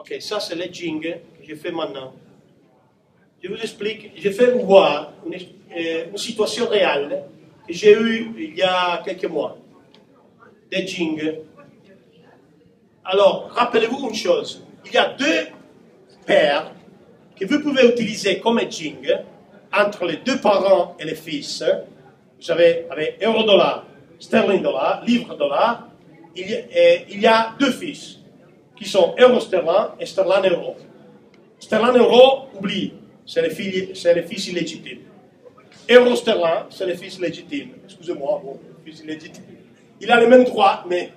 Ok, ça c'est l'edging que je fais maintenant. Je vous explique, je vais vous voir une situation réelle que j'ai eue il y a quelques mois. D'edging. Alors, rappelez-vous une chose, il y a deux paires que vous pouvez utiliser comme edging entre les deux parents et les fils. Vous savez, avec euro-dollar, sterling-dollar, livre-dollar, il y a deux fils qui sont euro-sterling et sterling-euro. Sterling-euro, oublie, c'est les fils illégitimes. Euro-sterling, c'est les fils légitimes. Excusez-moi, bon, les fils illégitimes. Il a les mêmes droits, mais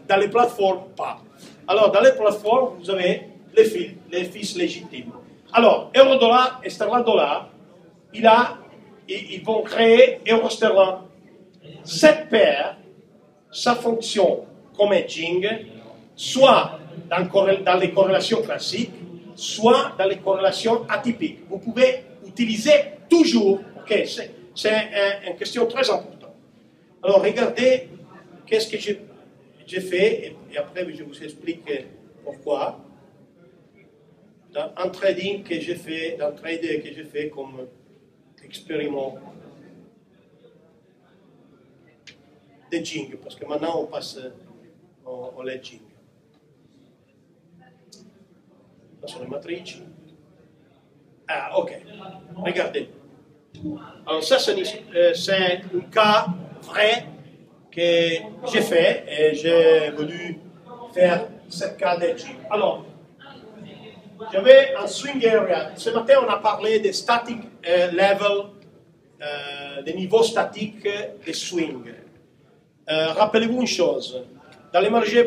dans les plateformes, pas. Alors, dans les plateformes, vous avez les fils légitimes. Alors, euro-dollar et sterling-dollar, ils vont créer euro-sterling. Cette paire, ça fonctionne comme edging, soit dans les corrélations classiques, soit dans les corrélations atypiques. Vous pouvez utiliser toujours, ok, c'est une question très importante. Alors, regardez qu'est-ce que j'ai fait, et après je vous explique pourquoi. Dans un trading que j'ai fait, dans un trader que j'ai fait comme expériment d'edging, parce que maintenant on passe au edging. Là sont les matrices. Ah, ok. Regardez. Alors ça, c'est un cas vrai que j'ai fait et j'ai voulu faire ce cas d'edging. Alors, j'avais un swing area. Ce matin, on a parlé des static level, des niveaux statiques des swings. Rappelez-vous une chose. Dans les marchés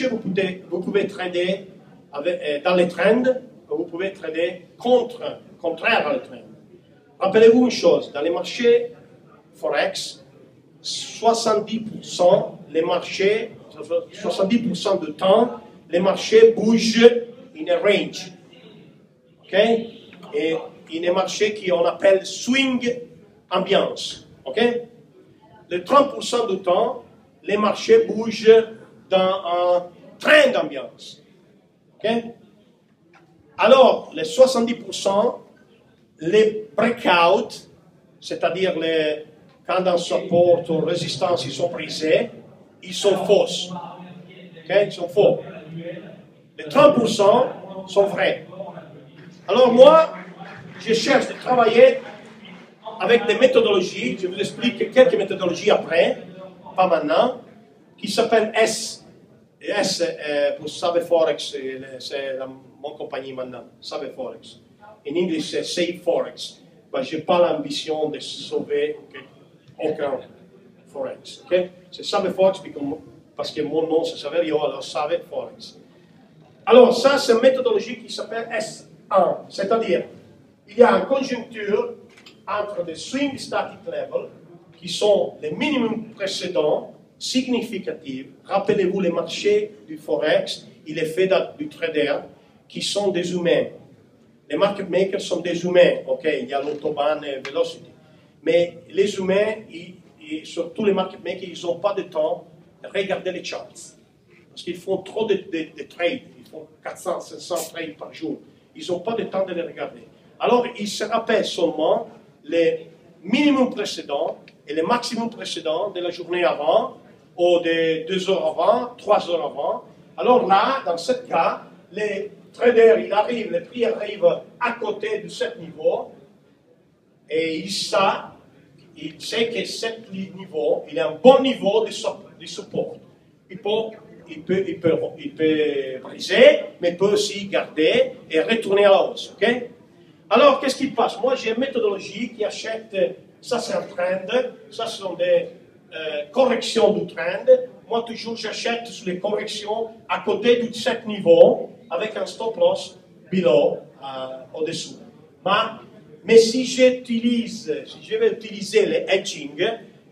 vous pouvez trader dans les trends, vous pouvez trader contraire à les trends. Rappelez-vous une chose. Dans les marchés Forex, 70% du temps, les marchés bougent in a range. OK? Et il y a un marché qu'on appelle swing ambiance. OK? Le 30% du temps, les marchés bougent dans un train d'ambiance. OK? Alors, les 70%, les breakouts, c'est-à-dire quand un support ou résistance ils sont brisés, ils sont fausses. OK? Ils sont faux. Les 30% sont vrais. Alors moi, je cherche de travailler avec des méthodologies, je vous explique quelques méthodologies après, pas maintenant, qui s'appellent S. Et S, pour Save Forex, c'est mon compagnie maintenant, Save Forex. En anglais, c'est Save Forex. Mais je n'ai pas l'ambition de sauver aucun Forex. Okay? C'est Save Forex parce que mon nom c'est Saverio, alors Save Forex. Alors ça, c'est une méthodologie qui s'appelle S1, c'est-à-dire, il y a une conjoncture entre des swing static level, qui sont les minimums précédents, significatifs. Rappelez-vous, les marchés du Forex, il est fait du trader, qui sont des humains. Les market makers sont des humains, ok, il y a l'autobahn et velocity. Mais les humains, et surtout les market makers, ils n'ont pas de temps de regarder les charts. Parce qu'ils font trop de trades, ils font 400, 500 trades par jour. Ils n'ont pas de temps de les regarder. Alors, ils se rappellent seulement les minimums précédents et les maximums précédents de la journée avant, ou de 2 heures avant, 3 heures avant. Alors là, dans ce cas, les traders, les prix arrivent à côté de ce niveau, et il sait que ce niveau, il est un bon niveau de support. Il peut briser, mais il peut aussi garder et retourner à la hausse. Okay? Alors, qu'est-ce qui passe? Moi, j'ai une méthodologie qui achète, ça c'est un trend, ça ce sont des corrections du trend. Moi, toujours, j'achète sur les corrections à côté de 7 niveaux avec un stop loss below, au-dessous. Mais si je vais utiliser les hedging,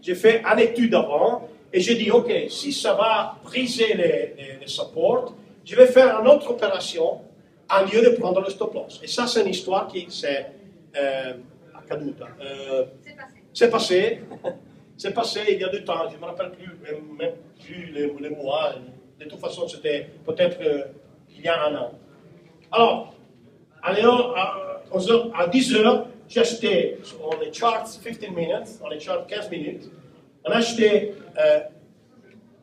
j'ai fait une étude avant et j'ai dit, OK, si ça va briser les supports, je vais faire une autre opération en lieu de prendre le stop loss. Et ça, c'est une histoire qui s'est accaduta. C'est passé. C'est passé il y a 2 temps, je ne me rappelle même plus les mois. De toute façon, c'était peut-être il y a 1 an. Alors, à 10 heures, j'ai acheté, on les charts 15 minutes, on les chart 15 minutes, on a acheté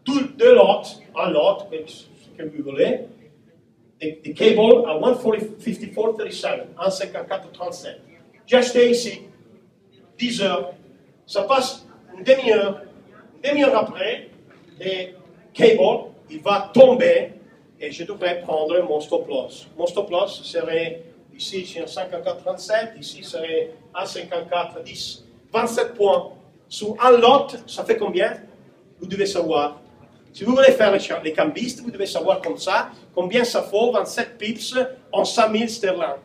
deux lots, un lot, ce que vous voulez, des cables à 154.37, 154.37. J'ai acheté ici, 10 heures, ça passe une demi-heure après, les cables, il va tomber et je devrais prendre mon stop loss. Mon stop loss serait, ici j'ai un 54.37, ici serait un 54.10, 27 points. Sur un lot, ça fait combien? Vous devez savoir. Si vous voulez faire les cambistes, vous devez savoir comme ça, combien ça vaut 27 pips en 5 000 sterling.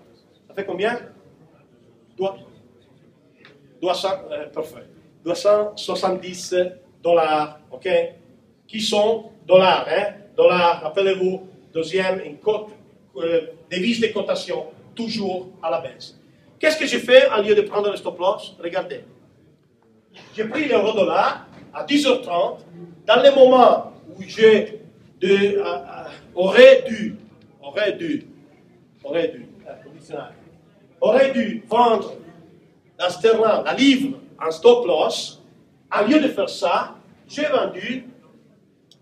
Ça fait combien? 200, parfait. 270 dollars, ok? Qui sont dollars, hein? Dollars, rappelez-vous, deuxième, une cote, devise de cotation, toujours à la baisse. Qu'est-ce que j'ai fait au lieu de prendre le stop loss? Regardez. J'ai pris l'euro-dollar à 10h30, dans le moment où aurait dû vendre la sterling, la livre, en stop loss. Au lieu de faire ça, j'ai vendu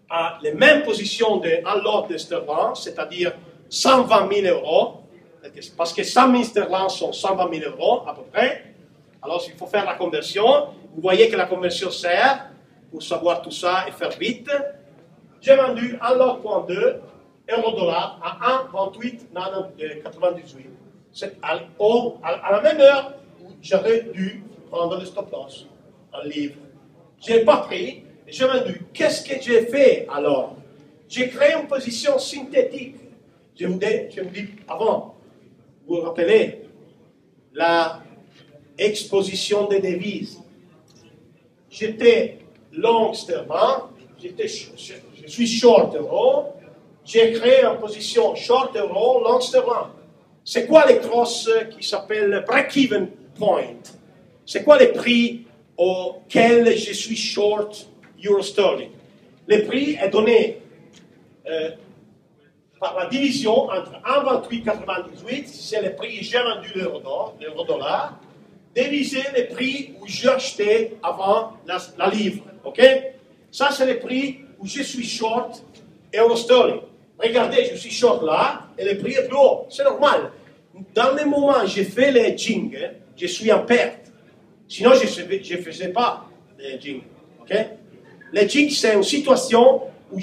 à les mêmes positions d'un lot de sterling, c'est-à-dire 120 000 euros, parce que 100 000 sterling sont 120 000 euros à peu près. Alors, il faut faire la conversion. Vous voyez que la conversion sert pour savoir tout ça et faire vite. J'ai vendu un lot point 2 euro-dollar à 1,2898. C'est à la même heure où j'aurais dû prendre le stop loss, un livre. Je n'ai pas pris, et j'ai vendu. Qu'est-ce que j'ai fait alors? J'ai créé une position synthétique. Je vous dis avant, vous vous rappelez, la exposition des devises. J'étais long sterling, je suis short euro, j'ai créé une position short euro, long sterling. C'est quoi les crosses qui s'appellent break-even point? C'est quoi les prix auxquels je suis short euro sterling? Le prix est donné par la division entre 1,2898, c'est le prix que j'ai vendu l'euro-dollar, divisé le prix où j'ai acheté avant la livre. Ok? Ça, c'est le prix où je suis short euro sterling. Regardez, je suis short là, et le prix est plus haut. C'est normal. Dans le moment où j'ai fait le hedging, je suis en perte. Sinon, je ne faisais pas le hedging. Okay? Le hedging, c'est une situation où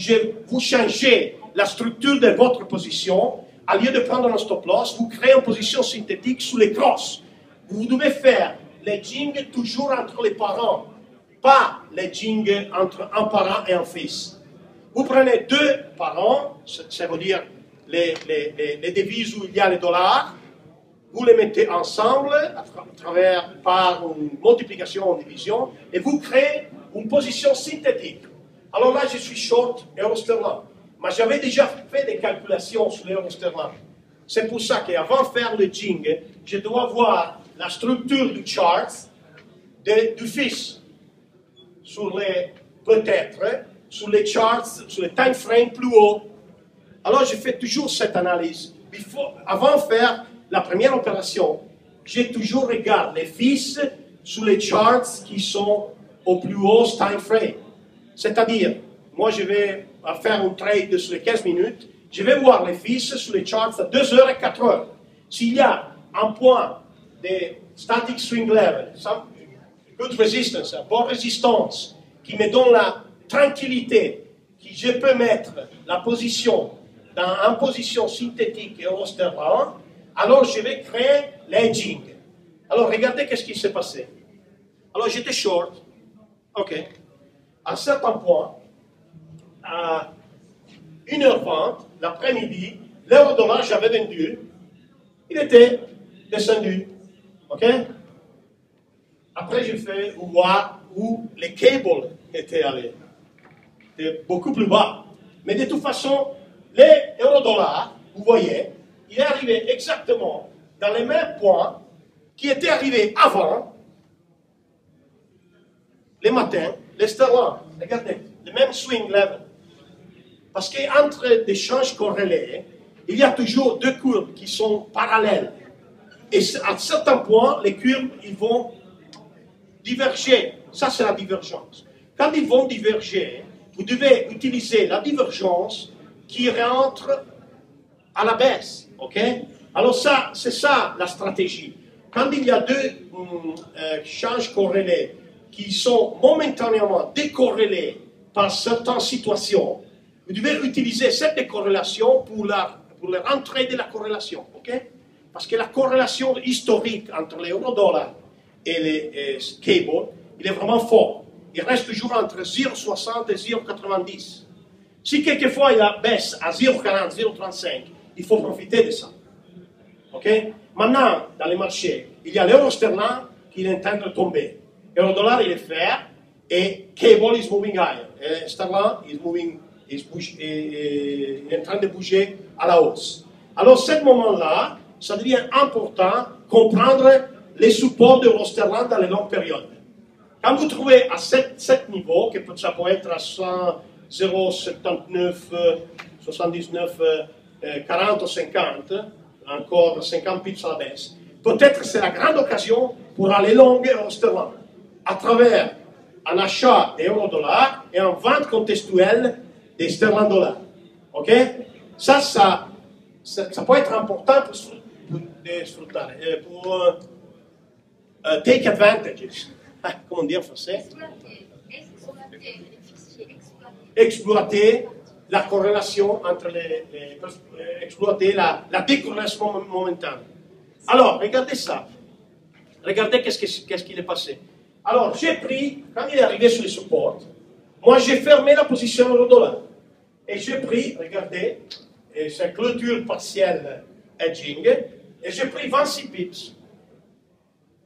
vous changez la structure de votre position. Au lieu de prendre un stop loss, vous créez une position synthétique sous les crosses. Vous devez faire l'edging toujours entre les parents, pas l'edging entre un parent et un fils. Vous prenez deux parents, ça veut dire les devises où il y a les dollars, vous les mettez ensemble par une multiplication en division et vous créez une position synthétique. Alors là, je suis short euro sterling. Mais j'avais déjà fait des calculations sur l'euro sterling. C'est pour ça qu'avant de faire le hedging, je dois voir la structure du chart du fils peut-être sur les charts, sur les time frames plus hauts. Alors je fais toujours cette analyse. Avant de faire la première opération, j'ai toujours regardé les fils sur les charts qui sont au plus haut time frame. C'est-à-dire, moi je vais faire un trade sur les 15 minutes, je vais voir les fils sur les charts à 2 heures et 4 heures. S'il y a un point de static swing level, good resistance, bonne résistance, qui me donne la tranquillité, que je peux mettre la position dans une position synthétique et euro sterling, alors je vais créer l'edging. Alors regardez qu'est-ce qui s'est passé. Alors j'étais short, ok. À un certain point, à 1h20, l'après-midi, l'euro-dollar, j'avais vendu, il était descendu, ok. Après, j'ai fait voir où les cables étaient allés. C'était beaucoup plus bas. Mais de toute façon, l'euro-dollar, vous voyez, il est arrivé exactement dans les mêmes points qui étaient arrivés avant, les matins, les sterling. Regardez, le même swing level. Parce qu'entre des changes corrélés, il y a toujours deux courbes qui sont parallèles. Et à certains points, les courbes, ils vont diverger. Ça, c'est la divergence. Quand ils vont diverger, vous devez utiliser la divergence qui rentre à la baisse. Ok? Alors ça, c'est ça la stratégie. Quand il y a deux changes corrélés qui sont momentanément décorrélés par certaines situations, vous devez utiliser cette décorrélation pour la rentrée de la corrélation. Ok? Parce que la corrélation historique entre l'euro-dollar et les cables, il est vraiment fort. Il reste toujours entre 0,60 et 0,90. Si quelquefois il baisse à 0,40, 0,35, il faut profiter de ça. Ok? Maintenant, dans les marchés, il y a l'euro sterling qui est en train de tomber. L'euro-dollar, il est faible et cable is moving higher. Et sterling est en train de bouger à la hausse. Alors, à ce moment-là, ça devient important de comprendre les supports de l'euro sterling dans les longues périodes. Quand vous trouvez à cet niveau, que ça peut être à 0,79, 79, 40 ou 50, encore 50 pips à la baisse, peut-être c'est la grande occasion pour aller long euro sterling à travers un achat d'euro-dollar et une vente contextuelle des sterling-dollars. Ok? Ça peut être important pour take advantage. Comment dire en français? Exploiter la corrélation entre exploiter la décorrélation momentanée. Alors, regardez ça. Regardez qu'est-ce qui est passé. Alors, j'ai pris, quand il est arrivé sur les supports, moi j'ai fermé la position euro-dollar. Et j'ai pris, regardez, c'est clôture partielle hedging, et j'ai pris 26 pips.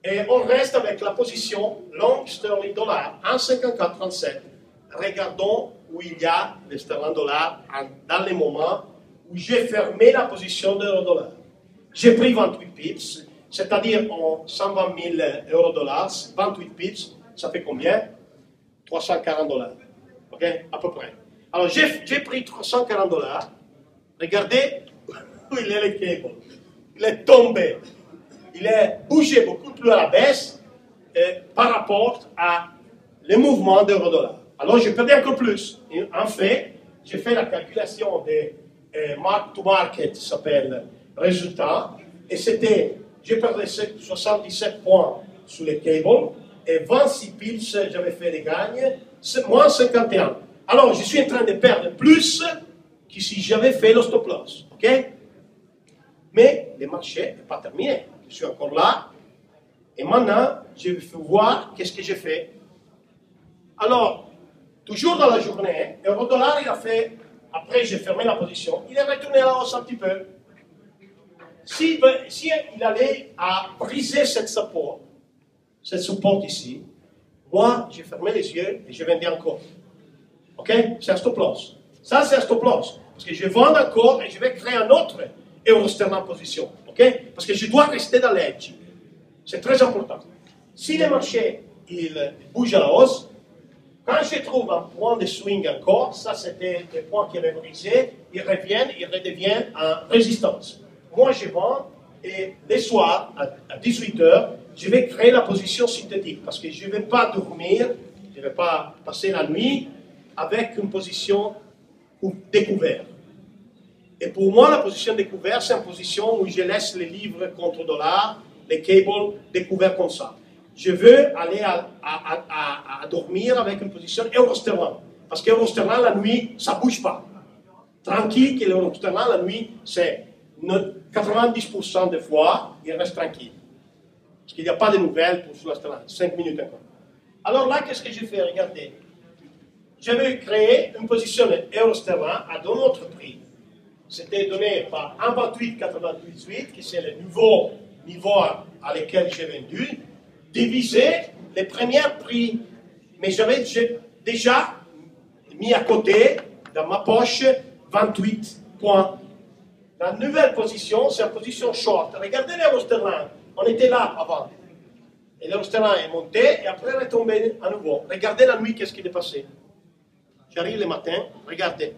Et on reste avec la position long sterling dollar 1,5437. Regardons où il y a le sterling dollar dans les moments où j'ai fermé la position de l'euro dollar. J'ai pris 28 pips, c'est-à-dire en 120 000 euro dollars, 28 pips, ça fait combien? 340 dollars. Ok? À peu près. Alors j'ai pris 340 dollars. Regardez où il est le cable. Il est tombé. Il est bougé beaucoup plus à la baisse par rapport à les mouvements d'euro-dollar. Alors, j'ai perdu encore plus. Et en fait, j'ai fait la calculation des mark-to-market, ça s'appelle résultat, et c'était, j'ai perdu 77 points sur les cables, et 26 pips, j'avais fait des gagnes, moins 51. Alors, je suis en train de perdre plus que si j'avais fait le stop loss. Ok? Mais le marché n'est pas terminé. Je suis encore là. Et maintenant, je vais voir qu'est-ce que j'ai fait. Alors, toujours dans la journée, l'euro-dollar, il a fait, après j'ai fermé la position, il est retourné à la hausse un petit peu. Si il allait à briser cette support ici, moi, j'ai fermé les yeux et je vendais encore. Ok? C'est un stop loss. Ça, c'est un stop loss. Parce que je vends encore et je vais créer un autre euro sterling en position. Ok? Parce que je dois rester dans l'edge. C'est très important. Si le marché il bouge à la hausse, quand je trouve un point de swing encore, ça c'était des points qui avaient brisé, ils reviennent, ils redeviennent en résistance. Moi je vends et les soirs à 18h, je vais créer la position synthétique parce que je ne vais pas dormir, je ne vais pas passer la nuit avec une position découverte. Et pour moi, la position découverte, c'est une position où je laisse les livres contre dollars, les cables découverts comme ça. Je veux aller à dormir avec une position euro-sterling. Parce qu'euro sterling, la nuit, ça ne bouge pas. Tranquille que l'euro sterling, la nuit, c'est 90% des fois, il reste tranquille. Parce qu'il n'y a pas de nouvelles pour le sterling. 5 minutes encore. Alors là, qu'est-ce que j'ai fait? Regardez. Je vais créer une position euro-sterling à un autre prix. C'était donné par 1,2898, qui c'est le nouveau niveau à lequel j'ai vendu, divisé les premiers prix. Mais j'avais déjà mis à côté, dans ma poche, 28 points. La nouvelle position, c'est une position short. Regardez l'euro sterling. On était là avant. Et l'euro sterling est monté et après il est tombé à nouveau. Regardez la nuit, qu'est-ce qui est passé. J'arrive le matin, regardez.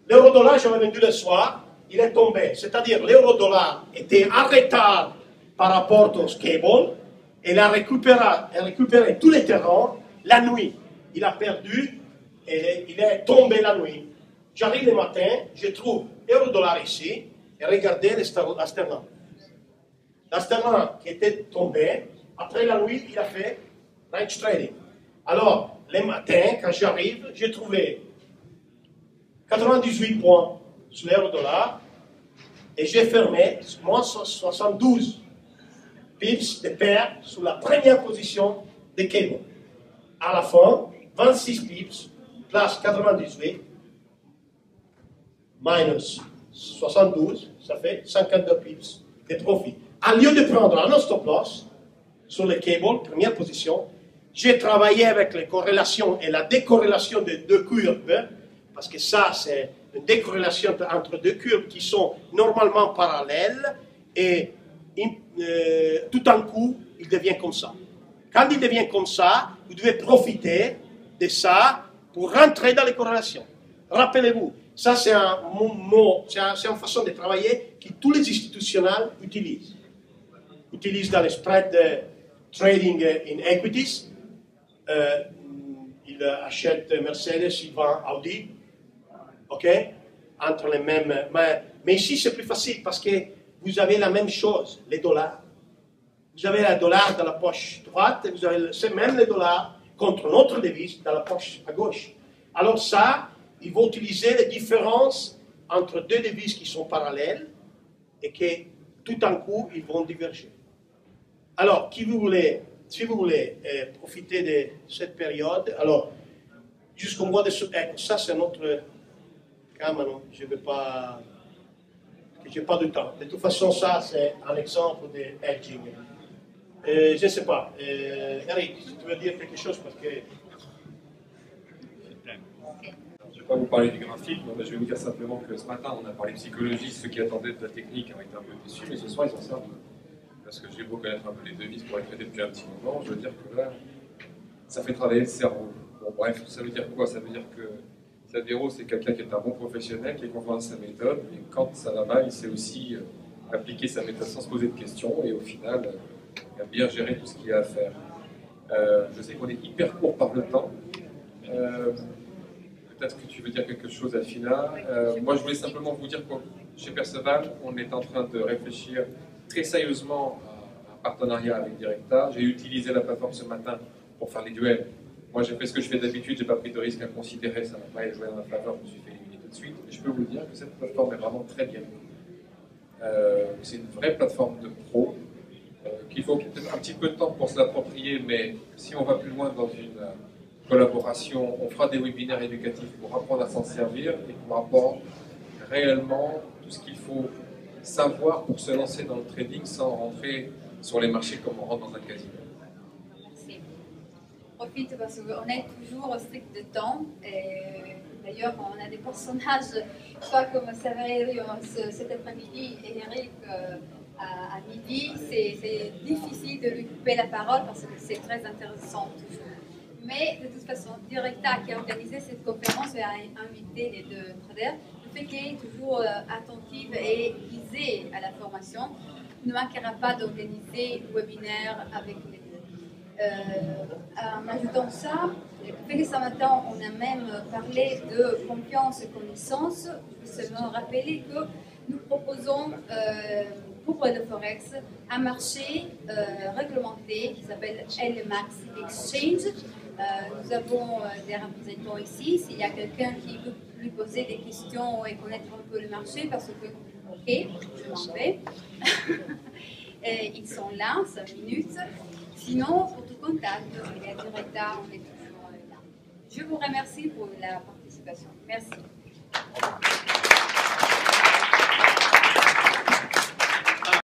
L'euro dollar, j'avais vendu le soir, il est tombé. C'est-à-dire l'euro-dollar était en retard par rapport aux cables, et il a récupéré tous les terrains la nuit. Il a perdu, et il est tombé la nuit. J'arrive le matin, je trouve euro-dollar ici, et regardez l'asternum. L'asternum qui était tombé, après la nuit, il a fait range trading. Alors, le matin, quand j'arrive, j'ai trouvé 98 points sur l'euro-dollar, et j'ai fermé moins 72 pips de paire sur la première position des cables. À la fin, 26 pips, plus 98, minus 72, ça fait 52 pips de profit. Au lieu de prendre un stop loss sur les cables, première position, j'ai travaillé avec les corrélations et la décorrélation des deux courbes, parce que ça, c'est une décorrélation entre deux courbes qui sont normalement parallèles, et tout d'un coup, il devient comme ça. Quand il devient comme ça, vous devez profiter de ça pour rentrer dans les corrélations. Rappelez-vous, ça c'est un mot, c'est une façon de travailler que tous les institutionnels utilisent. Utilisent dans les spread trading in equities. Ils achètent Mercedes, ils vendent Audi. OK? Entre les mêmes. Mais ici, c'est plus facile parce que vous avez la même chose, les dollars. Vous avez le dollar dans la poche droite et vous avez même le dollar contre notre devise dans la poche à gauche. Alors ça, il faut utiliser les différences entre deux devises qui sont parallèles et que tout d'un coup, ils vont diverger. Alors, si vous voulez profiter de cette période, alors, jusqu'au mois de septembre, ça c'est notre cas maintenant, je ne veux pas, je n'ai pas de temps. De toute façon, ça c'est un exemple de hedging. Je ne sais pas. Eric, si tu veux dire quelque chose, parce que... Je ne vais pas vous parler du graphique, mais je vais vous dire simplement que ce matin, on a parlé psychologie, ceux qui attendaient de la technique ont été un peu déçus, mais ce soir, ils s'en servent. Parce que j'ai beau connaître un peu les devises pour être traité depuis un petit moment, je veux dire que là, ça fait travailler le cerveau. Bon, bref, ça veut dire quoi? Ça veut dire que Sadero, c'est quelqu'un qui est un bon professionnel, qui est convaincu de sa méthode, et quand ça va mal, il sait aussi appliquer sa méthode sans se poser de questions, et au final, il a bien géré tout ce qu'il y a à faire. Je sais qu'on est hyper court par le temps. Peut-être que tu veux dire quelque chose, Afina. Moi, je voulais simplement vous dire que chez Perceval, on est en train de réfléchir très sérieusement à un partenariat avec Directa. J'ai utilisé la plateforme ce matin pour faire les duels. Moi, j'ai fait ce que je fais d'habitude, je n'ai pas pris de risque inconsidéré, ça n'a pas joué dans la faveur, je me suis fait éliminer tout de suite. Et je peux vous dire que cette plateforme est vraiment très bien. C'est une vraie plateforme de pro, qu'il faut peut-être un petit peu de temps pour se l'approprier, mais si on va plus loin dans une collaboration, on fera des webinaires éducatifs pour apprendre à s'en servir et pour apprendre réellement tout ce qu'il faut savoir pour se lancer dans le trading sans rentrer sur les marchés comme on rentre dans un casino. Merci. Profite parce qu'on est toujours strict de temps. D'ailleurs, on a des personnages, soit comme Saverio cet après-midi et Eric à midi. C'est difficile de lui couper la parole parce que c'est très intéressant toujours. Mais de toute façon, Directa qui a organisé cette conférence et a invité les deux traders, le fait qu'il est toujours attentif et visé à la formation, ne manquera pas d'organiser un webinaire avec les deux. En ajoutant ça, le fait que ce matin, on a même parlé de confiance et connaissance, je veux seulement rappeler que nous proposons pour le Forex un marché réglementé qui s'appelle LMAX Exchange. Nous avons des représentants ici. S'il y a quelqu'un qui veut lui poser des questions et connaître un peu le marché, parce que, ok, je m'en vais. Ils sont là, 5 minutes. Sinon, pour tout contact, il y a Directa, on est toujours là. Je vous remercie pour la participation. Merci.